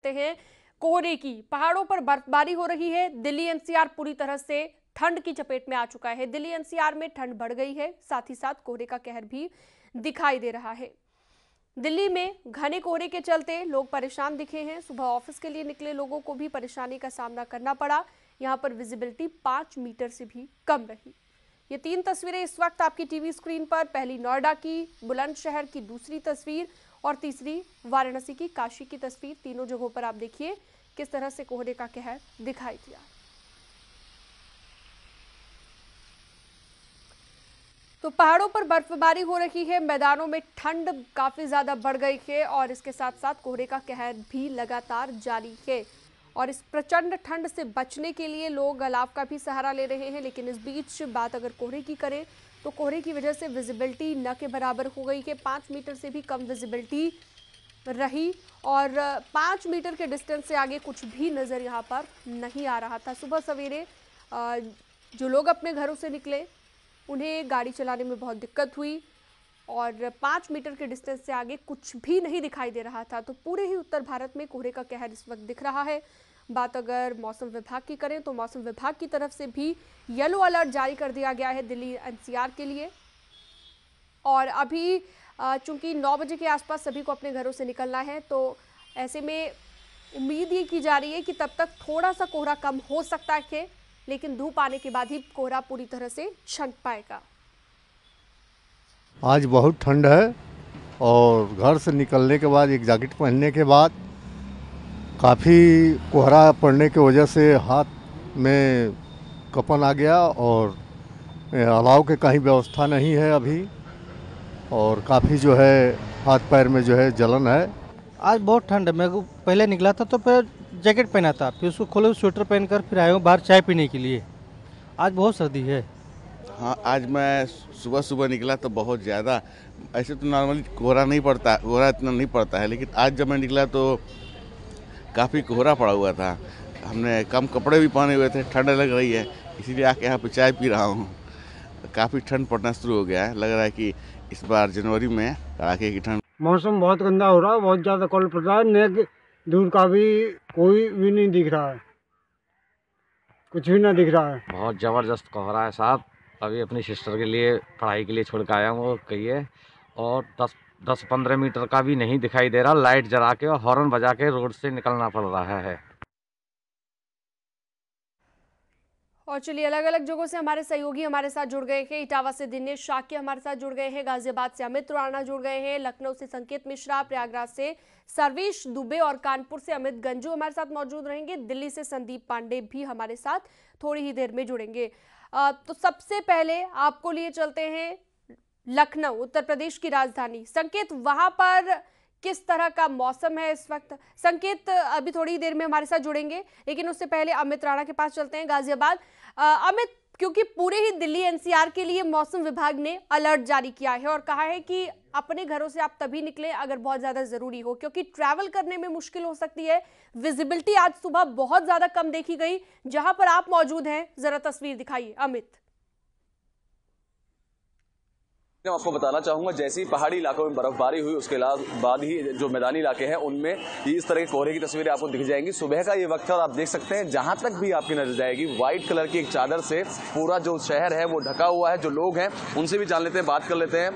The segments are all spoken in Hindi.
देखते हैं कोहरे की। पहाड़ों पर बर्फबारी हो रही है। दिल्ली एनसीआर पूरी तरह से ठंड की चपेट में आ चुका है। दिल्ली एनसीआर में ठंड बढ़ गई है, साथ ही साथ कोहरे का कहर भी दिखाई दे रहा है। दिल्ली में घने कोहरे के चलते लोग परेशान दिखे हैं। सुबह ऑफिस के लिए निकले लोगों को भी परेशानी का सामना करना पड़ा। यहां पर विजिबिलिटी 5 मीटर से भी कम रही। ये 3 तस्वीरें इस वक्त आपकी टीवी स्क्रीन पर। पहली नोएडा की, बुलंदशहर की दूसरी तस्वीर और तीसरी वाराणसी की, काशी की तस्वीर। तीनों जगहों पर आप देखिए किस तरह से कोहरे का कहर दिखाई दिया। तो पहाड़ों पर बर्फबारी हो रही है, मैदानों में ठंड काफी ज्यादा बढ़ गई है और इसके साथ साथ कोहरे का कहर भी लगातार जारी है। और इस प्रचंड ठंड से बचने के लिए लोग अलाव का भी सहारा ले रहे हैं। लेकिन इस बीच बात अगर कोहरे की करें तो कोहरे की वजह से विजिबिलिटी न के बराबर हो गई है। 5 मीटर से भी कम विजिबिलिटी रही और 5 मीटर के डिस्टेंस से आगे कुछ भी नजर यहाँ पर नहीं आ रहा था। सुबह सवेरे जो लोग अपने घरों से निकले उन्हें गाड़ी चलाने में बहुत दिक्कत हुई और 5 मीटर के डिस्टेंस से आगे कुछ भी नहीं दिखाई दे रहा था। तो पूरे ही उत्तर भारत में कोहरे का कहर इस वक्त दिख रहा है। बात अगर मौसम विभाग की करें तो मौसम विभाग की तरफ से भी येलो अलर्ट जारी कर दिया गया है दिल्ली एनसीआर के लिए। और अभी चूंकि 9 बजे के आसपास सभी को अपने घरों से निकलना है, तो ऐसे में उम्मीद ये की जा रही है कि तब तक थोड़ा सा कोहरा कम हो सकता है, लेकिन धूप आने के बाद ही कोहरा पूरी तरह से छंट पाएगा। आज बहुत ठंड है और घर से निकलने के बाद एक जैकेट पहनने के बाद काफ़ी कोहरा पड़ने की वजह से हाथ में कपन आ गया और अलाव के कहीं व्यवस्था नहीं है अभी और काफ़ी जो है हाथ पैर में जो है जलन है। आज बहुत ठंड है। मैं पहले निकला था तो फिर जैकेट पहना था, फिर उसको खोले स्वेटर पहनकर फिर आया हूँ बाहर चाय पीने के लिए। आज बहुत सर्दी है। हाँ, आज मैं सुबह सुबह निकला तो बहुत ज़्यादा, ऐसे तो नॉर्मली कोहरा नहीं पड़ता, कोहरा इतना नहीं पड़ता है, लेकिन आज जब मैं निकला तो काफ़ी कोहरा पड़ा हुआ था। हमने कम कपड़े भी पहने हुए थे, ठंड लग रही है, इसीलिए आके यहाँ पे चाय पी रहा हूँ। काफ़ी ठंड पड़ना शुरू हो गया है, लग रहा है कि इस बार जनवरी में कड़ाके की ठंड। मौसम बहुत गंदा हो रहा है, बहुत ज़्यादा कोल्ड पड़ रहा है। नेक दूर का भी कोई भी नहीं दिख रहा है, कुछ भी ना दिख रहा है। बहुत ज़बरदस्त कोहरा है साहब। अभी अपनी सिस्टर के लिए पढ़ाई के लिए छोड़ के आया हूँ, वो कहिए, और 10-15 मीटर का भी नहीं दिखाई दे रहा। लाइट जला के और हॉर्न बजा के रोड से निकलना पड़ रहा है। और चलिए अलग अलग जगहों से हमारे सहयोगी हमारे साथ जुड़ गए हैं। इटावा से दिनेश शाक्य हमारे साथ जुड़ गए हैं, गाजियाबाद से अमित राणा जुड़ गए हैं, लखनऊ से संकेत मिश्रा, प्रयागराज से सर्वेश दुबे और कानपुर से अमित गंजू हमारे साथ मौजूद रहेंगे। दिल्ली से संदीप पांडे भी हमारे साथ थोड़ी ही देर में जुड़ेंगे। तो सबसे पहले आपको लिए चलते हैं लखनऊ, उत्तर प्रदेश की राजधानी। संकेत, वहां पर किस तरह का मौसम है इस वक्त? संकेत अभी थोड़ी देर में हमारे साथ जुड़ेंगे, लेकिन उससे पहले अमित राणा के पास चलते हैं, गाजियाबाद। अमित, क्योंकि पूरे ही दिल्ली एनसीआर के लिए मौसम विभाग ने अलर्ट जारी किया है और कहा है कि अपने घरों से आप तभी निकलें अगर बहुत ज्यादा जरूरी हो, क्योंकि ट्रैवल करने में मुश्किल हो सकती है। विजिबिलिटी आज सुबह बहुत ज्यादा कम देखी गई। जहां पर आप मौजूद हैं, जरा तस्वीर दिखाइए अमित। मैं आपको बताना चाहूंगा, जैसे ही पहाड़ी इलाकों में बर्फबारी हुई उसके बाद ही जो मैदानी इलाके हैं उनमें इस तरह के कोहरे की तस्वीरें आपको दिख जाएंगी। सुबह का ये वक्त है और आप देख सकते हैं जहां तक भी आपकी नजर जाएगी व्हाइट कलर की एक चादर से पूरा जो शहर है वो ढका हुआ है। जो लोग हैं उनसे भी जान लेते हैं, बात कर लेते हैं।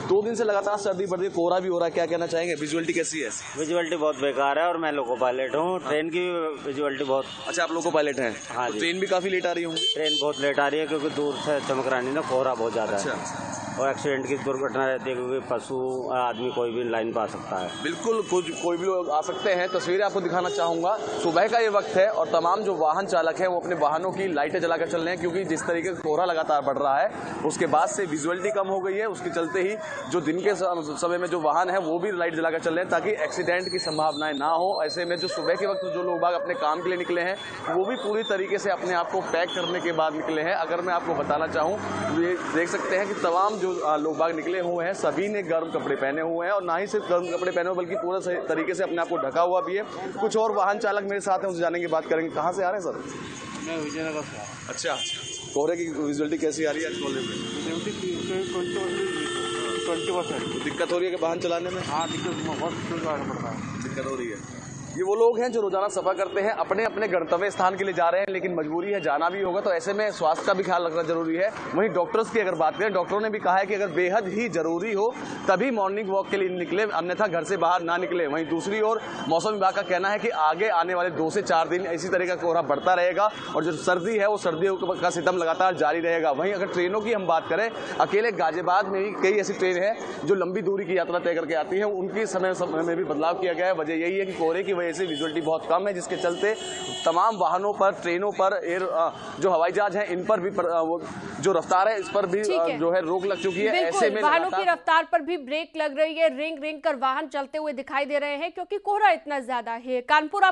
2 दिन से लगातार सर्दी बढ़ रही है, कोहरा भी हो रहा है, क्या कहना चाहेंगे? विजुअलिटी कैसी है? विजुअलिटी बहुत बेकार है और मैं लोको पायलट हूँ। ट्रेन की विजुअलिटी बहुत। अच्छा, आप लोको पायलट हैं? हाँ तो ट्रेन भी काफी लेट आ रही होंगी? ट्रेन बहुत लेट आ रही है क्योंकि दूर से चमक रानी ना कोहरा बहुत ज्यादा है और एक्सीडेंट की दुर्घटना रहती है क्योंकि पशु आदमी कोई भी लाइन पर आ सकता है। बिल्कुल, कोई भी लोग आ सकते हैं। तस्वीरें आपको दिखाना चाहूंगा। सुबह का ये वक्त है और तमाम जो वाहन चालक हैं वो अपने वाहनों की लाइटें जलाकर चल रहे हैं, क्योंकि जिस तरीके से कोहरा लगातार बढ़ रहा है उसके बाद से विजुअलिटी कम हो गई है। उसके चलते ही जो दिन के समय में जो वाहन है वो भी लाइट जलाकर चल रहे हैं ताकि एक्सीडेंट की संभावनाएं ना हो। ऐसे में जो सुबह के वक्त जो लोग बाग अपने काम के लिए निकले हैं वो भी पूरी तरीके से अपने आप को पैक करने के बाद निकले हैं। अगर मैं आपको बताना चाहूँ तो ये देख सकते हैं कि तमाम जो लोग बाग निकले हुए हैं सभी ने गर्म कपड़े पहने हुए हैं और ना ही सिर्फ गर्म कपड़े पहने हुए बल्कि पूरा सही तरीके से अपने आप को ढका हुआ भी है। कुछ और वाहन चालक मेरे साथ हैं, उनसे जानेंगे, बात करेंगे। कहाँ से आ रहे हैं सर? मैं विजयनगर से। अच्छा, कोहरे की विजुअलिटी कैसी आ रही है? 20%। दिक्कत हो रही है कि वाहन चलाने में? हाँ, दिक्कत बहुत पड़ता है। दिक्कत हो रही है। ये वो लोग हैं जो रोजाना सफर करते हैं, अपने अपने गंतव्य स्थान के लिए जा रहे हैं, लेकिन मजबूरी है, जाना भी होगा, तो ऐसे में स्वास्थ्य का भी ख्याल रखना जरूरी है। वहीं डॉक्टर्स की अगर बात करें, डॉक्टरों ने भी कहा है कि अगर बेहद ही जरूरी हो तभी मॉर्निंग वॉक के लिए निकले, अन्यथा घर से बाहर ना निकले। वहीं दूसरी ओर मौसम विभाग का कहना है कि आगे आने वाले 2 से 4 दिन इसी तरह का कोहरा बढ़ता रहेगा और जो सर्दी है वो सर्दियों का सितम लगातार जारी रहेगा। वहीं अगर ट्रेनों की हम बात करें, अकेले गाजियाबाद में ही कई ऐसी ट्रेन है जो लंबी दूरी की यात्रा तय करके आती है, उनकी समय में भी बदलाव किया गया है। वजह यही है कि कोहरे की वजह से विजुअलिटी बहुत कम है, जिसके चलते तमाम वाहनों पर, ट्रेनों पर, जो हवाई जहाज हैं इन पर भी वो जो रफ्तार है इस पर भी जो है रोक लग चुकी है। ऐसे में वाहनों की रफ्तार पर भी ब्रेक लग रही है, रिंग रिंग कर वाहन चलते हुए दिखाई दे रहे हैं क्योंकि कोहरा इतना ज्यादा है। कानपुर